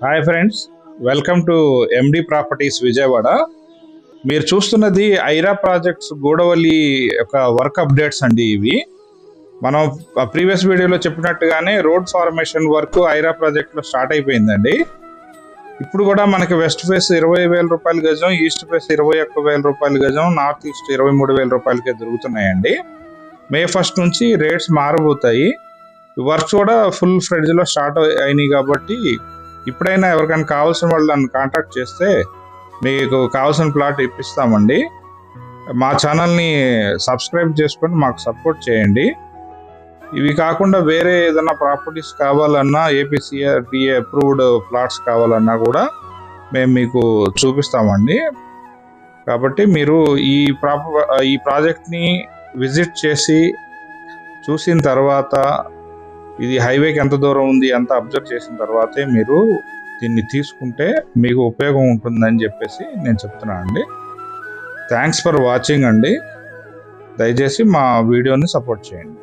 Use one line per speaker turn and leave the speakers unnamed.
Hi friends, welcome to MD properties Vijayawada. మీరు చూస్తున్నది Aira projects Gudavalli యొక్క వర్క్ అప్డేట్స్ అండి. ఇవి మనం ప్రీవియస్ వీడియోలో చెప్పినట్టుగానే రోడ్ ఫార్మేషన్ వర్క్ ఐరా ప్రాజెక్ట్లో స్టార్ట్ అయిపోయిందండి. ఇప్పుడు కూడా మనకి వెస్ట్ ఫేస్ 20,000 రూపాయల గజం, ఈస్ట్ ఫేస్ 21,000 రూపాయల గజం, నార్త్ ఈస్ట్ 23,000 రూపాయలకే దొరుకుతున్నాయండి. మే 1 నుంచి రేట్స్ మారబోతాయి. వర్క్స్ కూడా ఫుల్ ఫ్లెడ్జ్లో స్టార్ట్ అయినాయి కాబట్టి ఇప్పుడైనా ఎవరికైనా కావాల్సిన వాళ్ళు నన్ను కాంటాక్ట్ చేస్తే మీకు కావాల్సిన ప్లాట్ ఇప్పిస్తామండి. మా ఛానల్ని సబ్స్క్రైబ్ చేసుకొని మాకు సపోర్ట్ చేయండి. ఇవి కాకుండా వేరే ఏదైనా ప్రాపర్టీస్ కావాలన్నా, ఏపీసీఆర్టీఏ అప్రూవ్డ్ ప్లాట్స్ కావాలన్నా కూడా మేము మీకు చూపిస్తామండి. కాబట్టి మీరు ఈ ప్రాజెక్ట్ని విజిట్ చేసి చూసిన తర్వాత ఇది హైవేకి ఎంత దూరం ఉంది అంత అబ్జర్వ్ చేసిన తర్వాతే మీరు దీన్ని తీసుకుంటే మీకు ఉపయోగం ఉంటుందని చెప్పేసి నేను చెప్తున్నాను అండి. థ్యాంక్స్ ఫర్ వాచింగ్ అండి. దయచేసి మా వీడియోని సపోర్ట్ చేయండి.